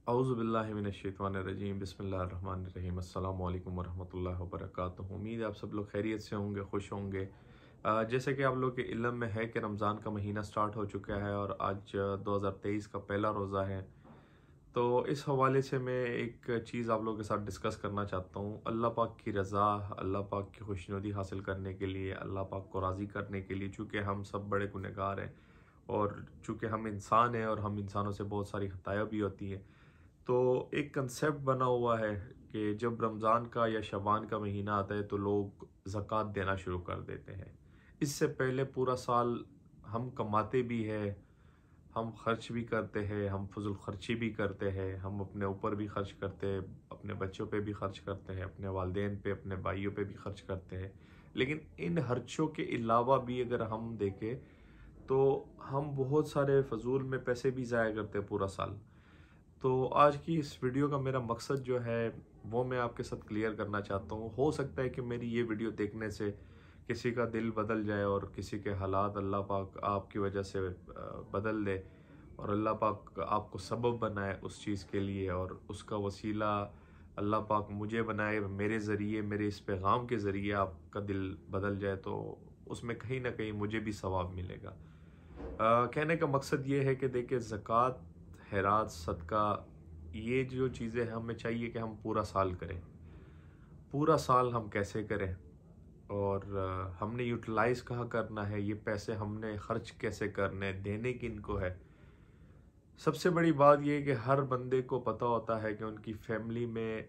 औज़ुबिल्लाहिमिनश्शैतानिर्रजीम बिस्मिल्लाहिर्रहमानिर्रहीम अस्सलामु अलैकुम वरहमतुल्लाहि वबरकातुहू। उम्मीद है आप सब लोग खैरियत से होंगे, खुश होंगे। जैसे कि आप लोग के इल्म में है कि रमज़ान का महीना स्टार्ट हो चुका है और आज 2023 का पहला रोज़ा है। तो इस हवाले से मैं एक चीज़ आप लोगों के साथ डिस्कस करना चाहता हूँ। अल्लाह पाक की रज़ा, अल्लाह पाक की खुशनुदी हासिल करने के लिए, अल्लाह पाक को राज़ी करने के लिए, चूँकि हम सब बड़े गुनहगार हैं और चूँकि हम इंसान हैं और हम इंसानों से बहुत सारी खताएँ भी होती हैं। तो एक कंसेप्ट बना हुआ है कि जब रमज़ान का या शबान का महीना आता है तो लोग ज़कात देना शुरू कर देते हैं। इससे पहले पूरा साल हम कमाते भी हैं, हम खर्च भी करते हैं, हम फजूल खर्ची भी करते हैं, हम अपने ऊपर भी खर्च करते हैं, अपने बच्चों पे भी खर्च करते हैं, अपने वालिदैन पे, अपने भाइयों पे भी खर्च करते हैं। लेकिन इन खर्चों के अलावा भी अगर हम देखें तो हम बहुत सारे फजूल में पैसे भी ज़ाया करते हैं पूरा साल। तो आज की इस वीडियो का मेरा मकसद जो है वो मैं आपके साथ क्लियर करना चाहता हूँ। हो सकता है कि मेरी ये वीडियो देखने से किसी का दिल बदल जाए और किसी के हालात अल्लाह पाक आपकी वजह से बदल दे और अल्लाह पाक आपको सबब बनाए उस चीज़ के लिए और उसका वसीला अल्लाह पाक मुझे बनाए, मेरे ज़रिए, मेरे इस पैगाम के ज़रिए आपका दिल बदल जाए तो उसमें कहीं ना कहीं मुझे भी सवाब मिलेगा। कहने का मकसद ये है कि देखिए, ज़कात, खैरात, सदका, ये जो चीज़ें हैं हमें चाहिए कि हम पूरा साल करें। पूरा साल हम कैसे करें और हमने यूटिलाइज़ कहाँ करना है, ये पैसे हमने खर्च कैसे करने, देने किनको है। सबसे बड़ी बात ये है कि हर बंदे को पता होता है कि उनकी फैमिली में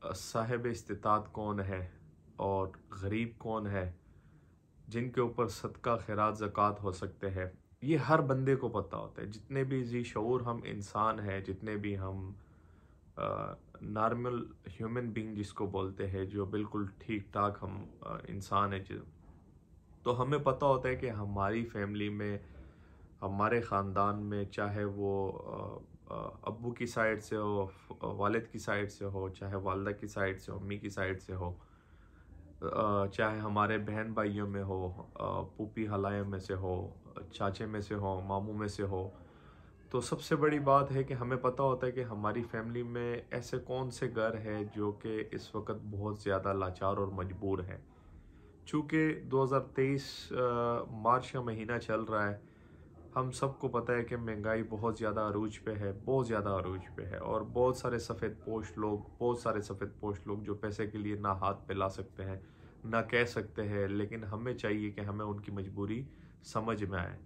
साहिब इस्तिताअत कौन है और गरीब कौन है जिनके ऊपर सदका, खैरात, ज़कात हो सकते हैं। ये हर बंदे को पता होता है। जितने भी जी शऊर हम इंसान हैं, जितने भी हम नॉर्मल ह्यूमन बीइंग जिसको बोलते हैं, जो बिल्कुल ठीक ठाक हम इंसान हैं, तो हमें पता होता है कि हमारी फैमिली में, हमारे ख़ानदान में, चाहे वो अब्बू की साइड से हो, वालिद की साइड से हो, चाहे वालदा की साइड से हो, अम्मी की साइड से हो, चाहे हमारे बहन भाइयों में हो, फूफी हलायों में से हो, चाचे में से हो, मामू में से हो, तो सबसे बड़ी बात है कि हमें पता होता है कि हमारी फैमिली में ऐसे कौन से घर हैं जो कि इस वक्त बहुत ज़्यादा लाचार और मजबूर हैं। चूँकि 2023 मार्च का महीना चल रहा है, हम सबको पता है कि महंगाई बहुत ज़्यादा अरूज पे है, बहुत ज़्यादा अरूज पे है और बहुत सारे सफ़ेद पोश लोग जो पैसे के लिए ना हाथ फैला सकते हैं, ना कह सकते हैं, लेकिन हमें चाहिए कि हमें उनकी मजबूरी समझ में आए।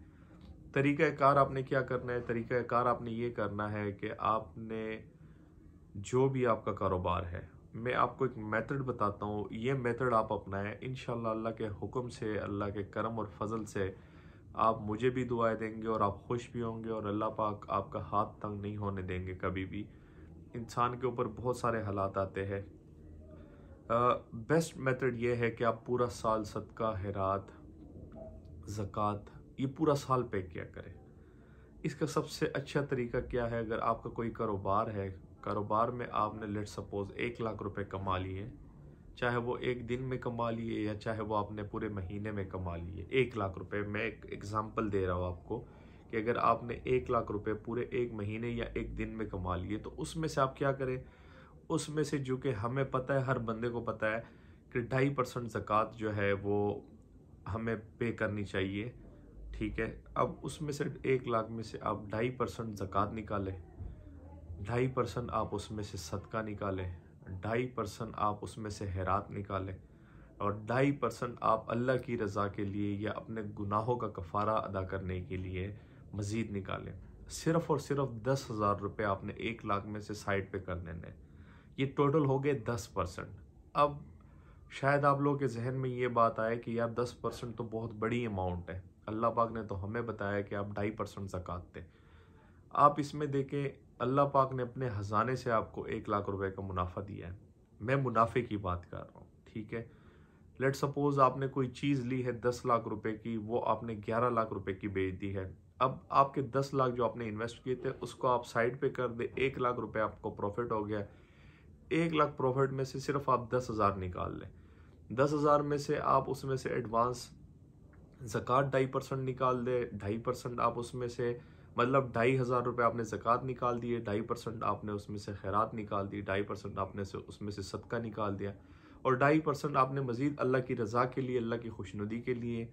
तरीक़ाकार आपने क्या करना है? तरीक़ाकार आपने ये करना है कि आपने जो भी आपका कारोबार है, मैं आपको एक मेथड बताता हूँ, ये मेथड आप अपनाएं। इंशाअल्लाह अल्लाह के हुक्म से, अल्लाह के करम और फजल से आप मुझे भी दुआएं देंगे और आप खुश भी होंगे और अल्लाह पाक आपका हाथ तंग नहीं होने देंगे कभी भी। इंसान के ऊपर बहुत सारे हालात आते हैं। बेस्ट मेथड ये है कि आप पूरा साल सदका, खैरात, ज़कात, ये पूरा साल पे किया करें। इसका सबसे अच्छा तरीका क्या है? अगर आपका कोई कारोबार है, कारोबार में आपने लेट सपोज 1 लाख रुपए कमा लिए, चाहे वो एक दिन में कमा लिए या चाहे वो आपने पूरे महीने में कमा लिए 1 लाख रुपए। मैं एक एग्जांपल दे रहा हूँ आपको कि अगर आपने 1 लाख रुपए पूरे एक महीने या एक दिन में कमा लिए तो उसमें से आप क्या करें, उसमें से जो कि हमें पता है, हर बंदे को पता है कि 2.5% ज़कात जो है वो हमें पे करनी चाहिए। ठीक है, अब उसमें से 1 लाख में से आप 2.5% ज़कात निकालें, 2.5% आप उसमें से सदका निकालें, 2.5% आप उसमें से खैरात निकालें और 2.5% आप अल्लाह की रज़ा के लिए या अपने गुनाहों का कफ़ारा अदा करने के लिए मज़ीद निकालें। सिर्फ़ और सिर्फ 10,000 रुपये आपने 1 लाख में से साइड पे कर देने। ये टोटल हो गए 10%। अब शायद आप लोगों के जहन में ये बात आए कि यार 10% तो बहुत बड़ी अमाउंट है। अल्लाह पाक ने तो हमें बताया कि आप 2.5% ज़कात दें। आप इसमें देखें, अल्लाह पाक ने अपने ख़जाने से आपको 1 लाख रुपए का मुनाफा दिया है। मैं मुनाफे की बात कर रहा हूँ, ठीक है। लेट सपोज आपने कोई चीज़ ली है 10 लाख रुपए की, वो आपने 11 लाख रुपए की बेच दी है। अब आपके 10 लाख जो आपने इन्वेस्ट किए थे उसको आप साइड पे कर दे, 1 लाख रुपए आपको प्रॉफिट हो गया। 1 लाख प्रॉफिट में से सिर्फ आप 10,000 निकाल लें। 10,000 में से आप उसमें से एडवांस ज़कात 2.5% निकाल दे, 2.5% आप उसमें से मतलब 2,500 रुपये आपने ज़कात निकाल दिए, 2.5% आपने उसमें से खैरात निकाल दी, 2.5% आपने उसमें से सदका निकाल दिया, और 2.5% आपने मज़ीद अल्लाह की रज़ा के लिए, अल्लाह की खुशनुदी के लिए,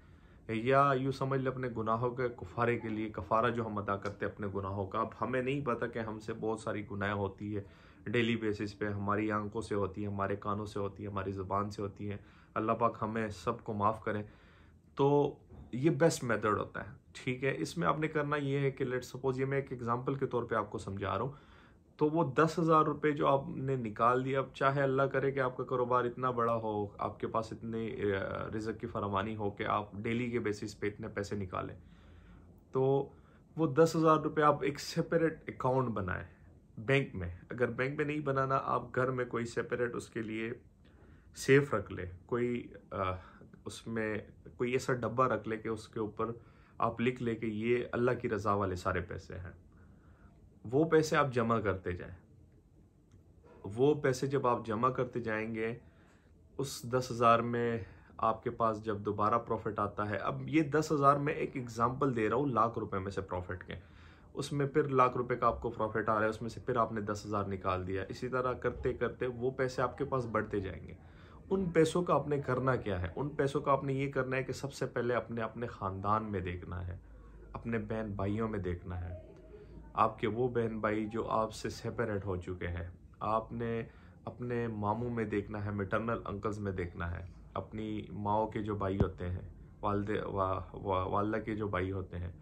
या यूँ समझ लें अपने गुनाहों के कफ़ारे के लिए, कफ़ारा जो हम अदा करते हैं अपने गुनाहों का। अब हमें नहीं पता कि हमसे बहुत सारी गुनाह होती है डेली बेसिस पे, हमारी आंखों से होती है, हमारे कानों से होती है, हमारी ज़ुबान से होती है। अल्लाह पाक हमें सबको माफ़ करें। तो ये बेस्ट मेथड होता है, ठीक है। इसमें आपने करना ये है कि लेट सपोज, ये मैं एक एग्जांपल के तौर पे आपको समझा रहा हूँ। तो वो 10,000 रुपये जो आपने निकाल दिया, अब चाहे अल्लाह करे कि आपका कारोबार इतना बड़ा हो, आपके पास इतने रिज़्क़ की फरामानी हो कि आप डेली के बेसिस पे इतने पैसे निकालें, तो वो 10,000 रुपये आप एक सेपरेट अकाउंट बनाएं बैंक में। अगर बैंक में नहीं बनाना, आप घर में कोई सेपरेट उसके लिए सेफ रख ले, कोई उसमें कोई ऐसा डब्बा रख ले कि उसके ऊपर आप लिख ले कि ये अल्लाह की रज़ा वाले सारे पैसे हैं। वो पैसे आप जमा करते जाएं। वो पैसे जब आप जमा करते जाएंगे, उस 10,000 में आपके पास जब दोबारा प्रॉफिट आता है, अब ये 10,000 में एक एग्जांपल दे रहा हूँ लाख रुपए में से प्रॉफिट के, उसमें फिर लाख रुपए का आपको प्रॉफिट आ रहा है, उसमें से फिर आपने 10,000 निकाल दिया। इसी तरह करते करते वो पैसे आपके पास बढ़ते जाएंगे। उन पैसों का आपने करना क्या है? उन पैसों का आपने ये करना है कि सबसे पहले अपने अपने ख़ानदान में देखना है, अपने बहन भाइयों में देखना है। आपके वो बहन भाई जो आपसे सेपरेट हो चुके हैं, आपने अपने मामू में देखना है, मैटरनल अंकल्स में देखना है, अपनी माओ के जो भाई होते हैं, वालदे वालदा के जो भाई होते हैं,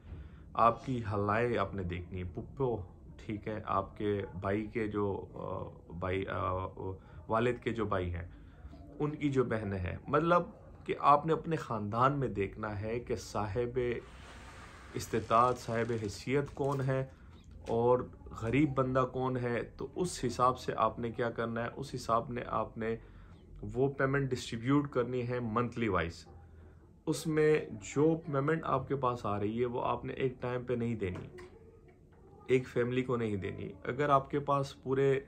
आपकी हलाए आपने देखनी है, पुप्पो, ठीक है, आपके भाई के जो भाई वालिद के जो भाई हैं, उनकी जो बहनें हैं। मतलब कि आपने अपने ख़ानदान में देखना है कि साहिब इस्तिताअत, साहिब हैसियत कौन है और गरीब बंदा कौन है। तो उस हिसाब से आपने क्या करना है, उस हिसाब ने आपने वो पेमेंट डिस्ट्रीब्यूट करनी है मंथली वाइज। उसमें जो पेमेंट आपके पास आ रही है वो आपने एक टाइम पे नहीं देनी, एक फैमिली को नहीं देनी। अगर आपके पास पूरे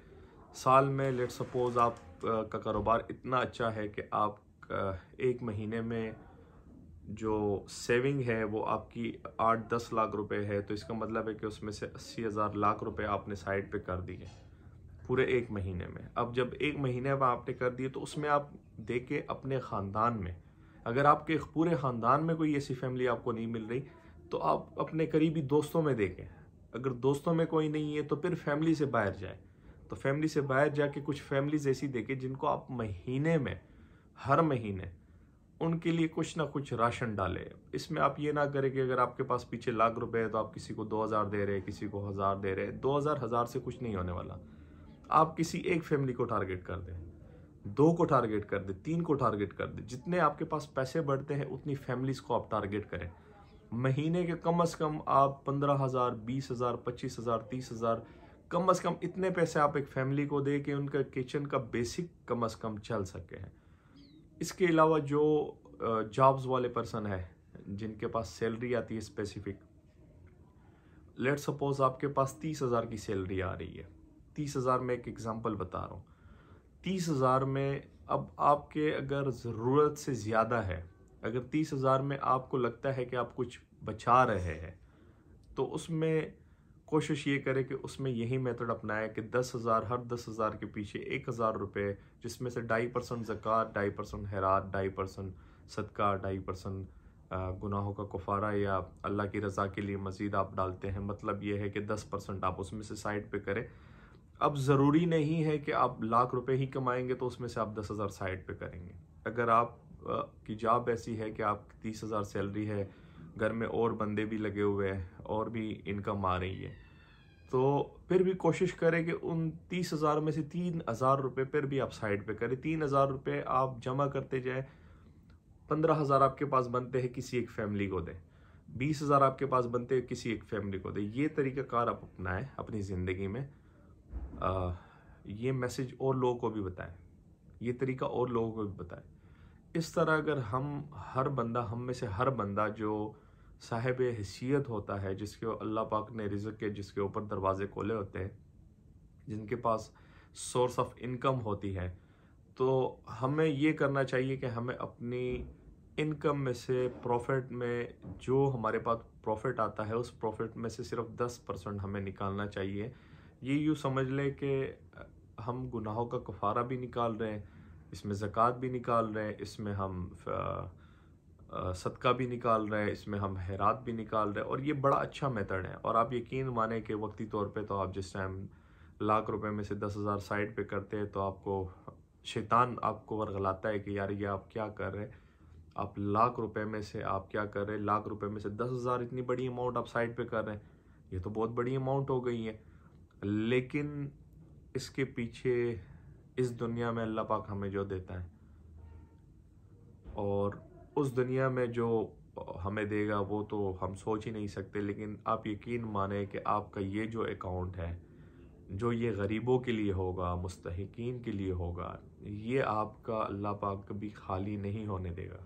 साल में लेट सपोज आप का कारोबार इतना अच्छा है कि आप एक महीने में जो सेविंग है वो आपकी 8-10 लाख रुपए है, तो इसका मतलब है कि उसमें से 80,000 लाख रुपए आपने साइड पे कर दिए पूरे एक महीने में। अब जब एक महीने में आपने कर दिए, तो उसमें आप देके अपने ख़ानदान में, अगर आपके पूरे ख़ानदान में कोई ऐसी फैमिली आपको नहीं मिल रही, तो आप अपने करीबी दोस्तों में देखें। अगर दोस्तों में कोई नहीं है तो फिर फैमिली से बाहर जाए। तो फैमिली से बाहर जाके कुछ फैमिलीज ऐसी देखें जिनको आप महीने में, हर महीने उनके लिए कुछ ना कुछ राशन डाले। इसमें आप ये ना करें कि अगर आपके पास पीछे लाख रुपए है तो आप किसी को 2,000 दे रहे हैं, किसी को 1,000 दे रहे हैं। 2,000 1,000 से कुछ नहीं होने वाला। आप किसी एक फैमिली को टारगेट कर दें, 2 को टारगेट कर दें, 3 को टारगेट कर दें। जितने आपके पास पैसे बढ़ते हैं उतनी फैमिलीज को आप टारगेट करें। महीने के कम से कम आप 15,000, 20,000, 25,000, 30,000, कम से कम इतने पैसे आप एक फैमिली को दे कि उनका किचन का बेसिक कम से कम चल सके हैं। इसके अलावा जो जॉब्स वाले पर्सन है जिनके पास सैलरी आती है स्पेसिफिक, लेट सपोज आपके पास 30,000 की सैलरी आ रही है। 30,000 में एक एग्जांपल बता रहा हूँ। 30,000 में अब आपके अगर ज़रूरत से ज़्यादा है, अगर 30,000 में आपको लगता है कि आप कुछ बचा रहे हैं, तो उसमें कोशिश ये करें कि उसमें यही मेथड अपनाएं कि 10,000, हर 10,000 के पीछे 1,000 रुपये, जिसमें से 2.5% ज़कात, 2.5% खैरात, 2.5% सदका, 2.5% गुनाहों का कफ़ारा या अल्लाह की रज़ा के लिए मज़ीद आप डालते हैं। मतलब ये है कि 10% आप उसमें से साइड पे करें। अब ज़रूरी नहीं है कि आप लाख रुपए ही कमाएंगे तो उसमें से आप 10,000 साइड पे करेंगे। अगर आप की जॉब ऐसी है कि आप 30,000 सैलरी है, घर में और बंदे भी लगे हुए हैं और भी इनकम आ रही है, तो फिर भी कोशिश करें कि उन 30,000 में से 3,000 रुपये फिर भी आप साइड पे करें। 3,000 रुपये आप जमा करते जाए। 15,000 आपके पास बनते हैं, किसी एक फैमिली को दें। 20,000 आपके पास बनते हैं, किसी एक फैमिली को दें। ये तरीक़ाकार आप अपनाएं अपनी ज़िंदगी में। ये मैसेज और लोगों को भी बताएं, ये तरीका और लोगों को भी बताएं। इस तरह अगर हम में से हर बंदा जो साहिब हैसियत होता है, जिसके अल्लाह पाक ने रिज़्क़ के जिसके ऊपर दरवाजे खोले होते हैं, जिनके पास सोर्स ऑफ इनकम होती है, तो हमें ये करना चाहिए कि हमें अपनी इनकम में से, प्रॉफिट में जो हमारे पास प्रॉफिट आता है उस प्रॉफिट में से सिर्फ 10% हमें निकालना चाहिए। ये यूँ समझ लें कि हम गुनाहों का कफ़ारा भी निकाल रहे हैं, इसमें ज़कात भी निकाल रहे हैं, इसमें हम सदका भी निकाल रहे हैं, इसमें हम खैरात भी निकाल रहे हैं, और ये बड़ा अच्छा मेथड है। और आप यकीन माने कि वक्ती तौर पे तो आप जिस टाइम लाख रुपए में से 10,000 साइड पे करते हैं तो आपको शैतान आपको वर्गलाता है कि यार ये आप क्या कर रहे हैं, आप लाख रुपए में से आप क्या कर रहे हैं, लाख रुपए में से 10,000 इतनी बड़ी अमाउंट आप साइड पे कर रहे हैं, ये तो बहुत बड़ी अमाउंट हो गई है। लेकिन इसके पीछे इस दुनिया में अल्लाह पाक हमें जो देता है और उस दुनिया में जो हमें देगा वो तो हम सोच ही नहीं सकते। लेकिन आप यकीन माने कि आपका ये जो अकाउंट है, जो ये गरीबों के लिए होगा, मुस्तहिकीन के लिए होगा, ये आपका अल्लाह पाक कभी खाली नहीं होने देगा।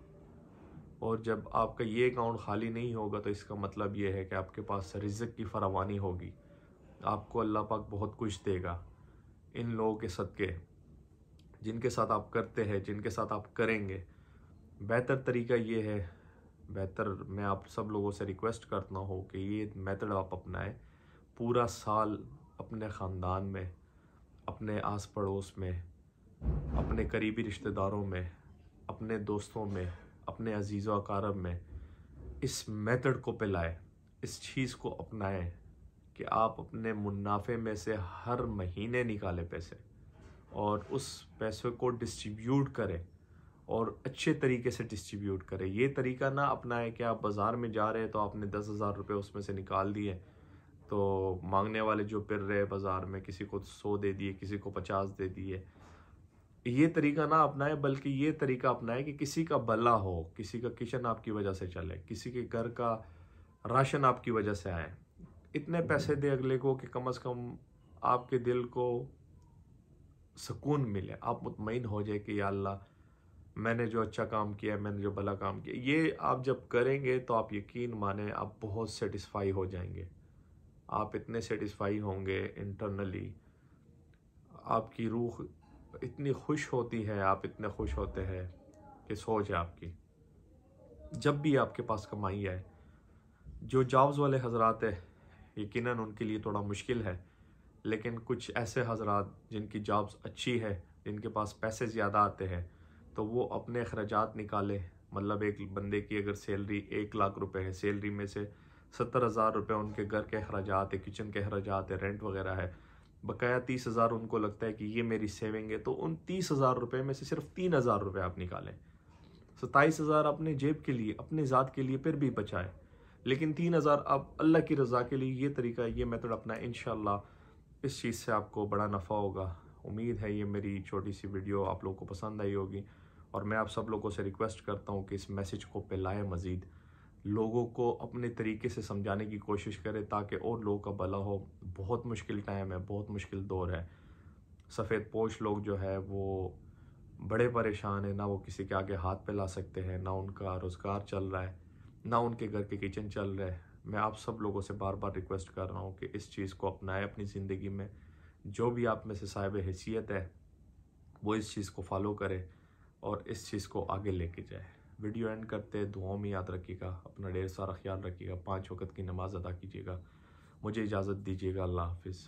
और जब आपका ये अकाउंट खाली नहीं होगा तो इसका मतलब ये है कि आपके पास रिज़्क़ की फरावानी होगी, आपको अल्लाह पाक बहुत कुछ देगा। इन लोगों के सदक़े जिनके साथ आप करते हैं, जिनके साथ आप करेंगे, बेहतर तरीका ये है, बेहतर मैं आप सब लोगों से रिक्वेस्ट करता हूँ कि ये मेथड आप अपनाएं। पूरा साल अपने ख़ानदान में, अपने आस पड़ोस में, अपने करीबी रिश्तेदारों में, अपने दोस्तों में, अपने अजीज़ व अकारब में इस मेथड को पिलाएं, इस चीज़ को अपनाएं कि आप अपने मुनाफे में से हर महीने निकालें पैसे और उस पैसे को डिस्ट्रीब्यूट करें और अच्छे तरीके से डिस्ट्रीब्यूट करें। ये तरीका ना अपनाएं कि आप बाज़ार में जा रहे हैं तो आपने 10,000 रुपये उसमें से निकाल दिए, तो मांगने वाले जो फिर रहे बाज़ार में, किसी को 100 दे दिए, किसी को 50 दे दिए। ये तरीका ना अपनाएं, बल्कि ये तरीका अपनाएं कि किसी का भला हो, किसी का किचन आपकी वजह से चले, किसी के घर का राशन आपकी वजह से आए। इतने पैसे दे अगले को कि कम से कम आपके दिल को सुकून मिले, आप मुतमईन हो जाए कि या अल्लाह मैंने जो अच्छा काम किया है, मैंने जो भला काम किया। ये आप जब करेंगे तो आप यकीन माने आप बहुत सेटिस्फाई हो जाएंगे। आप इतने सेटिस्फाई होंगे इंटरनली, आपकी रूह इतनी खुश होती है, आप इतने खुश होते हैं कि सोच है आपकी। जब भी आपके पास कमाई आए, जो जॉब्स वाले हजरात है यकीनन उनके लिए थोड़ा मुश्किल है, लेकिन कुछ ऐसे हजरात जिनकी जॉब्स अच्छी है, जिनके पास पैसे ज़्यादा आते हैं, तो वो अपने अखराजात निकाले। मतलब एक बंदे की अगर सैलरी 1 लाख रुपए है, सैलरी में से 70,000 रुपये उनके घर के अखराजात है, किचन के अखराजात है, रेंट वगैरह है, बकाया 30,000 उनको लगता है कि ये मेरी सेविंग है, तो उन 30,000 रुपये में से सिर्फ 3,000 रुपये आप निकालें। 27,000 अपने जेब के लिए, अपने ज़ात के लिए फिर भी बचाएं, लेकिन 3,000 आप अल्लाह की रज़ा के लिए। ये तरीका, ये मेथड अपनाएं, इंशाअल्लाह इस चीज़ से आपको बड़ा नफ़ा होगा। उम्मीद है ये मेरी छोटी सी वीडियो आप लोगों को पसंद आई होगी, और मैं आप सब लोगों से रिक्वेस्ट करता हूँ कि इस मैसेज को फैलाएं, मज़ीद लोगों को अपने तरीके से समझाने की कोशिश करें ताकि और लोगों का भला हो। बहुत मुश्किल टाइम है, बहुत मुश्किल दौर है। सफ़ेद पोश लोग जो है वो बड़े परेशान हैं, ना वो किसी के आगे हाथ फैला सकते हैं, ना उनका रोज़गार चल रहा है, ना उनके घर के किचन चल रहे हैं। मैं आप सब लोगों से बार बार रिक्वेस्ट कर रहा हूँ कि इस चीज़ को अपनाएं अपनी ज़िंदगी में। जो भी आप में से साहिब हैसियत है वो इस चीज़ को फॉलो करे और इस चीज़ को आगे लेके जाए। वीडियो एंड करते दुआओं में याद रखिएगा, अपना ढेर सारा ख्याल रखिएगा, 5 वक्त की नमाज़ अदा कीजिएगा। मुझे इजाज़त दीजिएगा। अल्लाह हाफिज़।